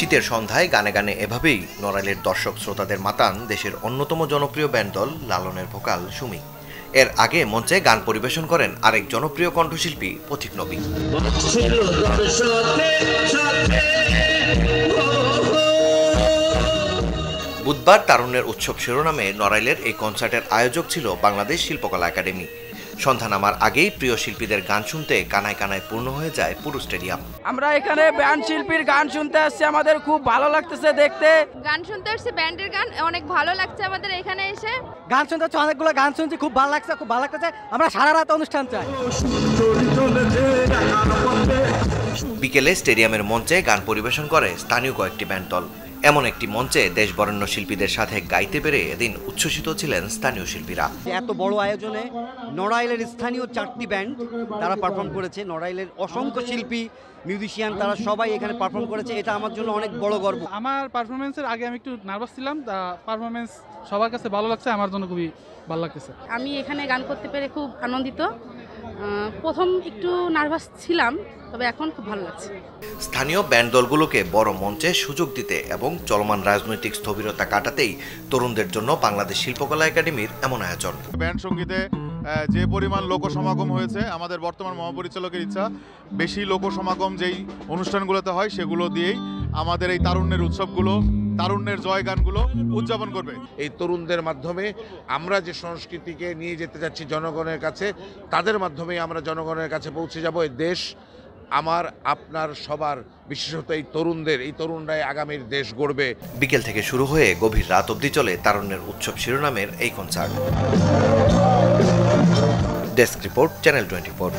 শীতের সন্ধ্যায় গানে গানে এভাবেই নড়াইলের দর্শক শ্রোতাদের মাতান দেশের অন্যতম জনপ্রিয় ব্যান্ড দল লালনের ভোকাল সুমি। এর আগে মঞ্চে গান পরিবেশন করেন আরেক জনপ্রিয় কণ্ঠশিল্পী পথিক নবী। বুধবার তারুণ্যের উৎসব শিরোনামে নড়াইলের এই কনসার্টের আয়োজক ছিল বাংলাদেশ শিল্পকলা একাডেমি। সন্ধ্যা নামার আগেই প্রিয় শিল্পীদের গান শুনতে কানায় কানায় পূর্ণ হয়ে যায় পুরো স্টেডিয়াম। আমরা এখানে ব্যান্ড শিল্পীর গান শুনতে আসছি, আমাদের খুব ভালো লাগতেছে দেখতে। গান শুনতে আসছি, ব্যান্ডের গান অনেক ভালো লাগছে আমাদের এখানে এসে। গান শুনতে আসছি, অনেকগুলো গান শুনছি, খুব ভালো লাগছে, খুব ভালো লাগতেছে। আমরা সারা রাত অনুষ্ঠান চাই। বিকেলে স্টেডিয়ামের মঞ্চে গান পরিবেশন করে স্থানীয় কয়েকটি ব্যান্ড দল। এমন একটি মঞ্চে দেশ বরেণ্য শিল্পীদের সাথে গাইতে পেরে এদিন উচ্ছ্বসিত ছিলেন স্থানীয় শিল্পীরা। এত বড় আয়োজনে নড়াইলের স্থানীয় 4টি ব্যান্ড তারা পারফর্ম করেছে। নড়াইলের অসংখ্য শিল্পী, মিউজিশিয়ান তারা সবাই এখানে পারফর্ম করেছে। এটা আমার জন্য অনেক বড় গর্ব। আমার পারফরমেন্সের আগে আমি একটু নার্ভাস ছিলাম, পারফরমেন্স সবার কাছে ভালো লাগছে, আমার জন্য খুবই ভালো লাগতেছে। আমি এখানে গান করতে পেরে খুব আনন্দিত। প্রথম একটু নার্ভাস ছিলাম, তবে এখন খুব ভালো লাগছে। স্থানীয় ব্যান্ড দলগুলোকে বড় মঞ্চে সুযোগ দিতে এবং চলমান রাজনৈতিক স্থবিরতা কাটাতেই তরুণদের জন্য বাংলাদেশ শিল্পকলা একাডেমির এমন আয়োজন। ব্যান্ড সঙ্গীতে যে পরিমাণ লোকসমাগম হয়েছে, আমাদের বর্তমান মহাপরিচালকের ইচ্ছা বেশি লোকসমাগম যেই অনুষ্ঠানগুলোতে হয় সেগুলো দিয়েই আমাদের এই তারুণ্যের উৎসবগুলো, তারুণ্যের জয় গানগুলো উদযাপন করবে। এই তরুণদের মাধ্যমে আমরা যে সংস্কৃতিকে নিয়ে যেতে যাচ্ছি জনগণের কাছে, তাদের মাধ্যমেই আমরা জনগণের কাছে পৌঁছে যাব। এই দেশ আমার, আপনার, সবার, বিশেষত এই তরুণদের, এই তরুণরাই আগামীর দেশ গড়বে। বিকেল থেকে শুরু হয়ে গভীর রাত অবধি চলে তারুণ্যের উৎসব শিরোনামের এই কনসার্ট। Desk report, channel 24।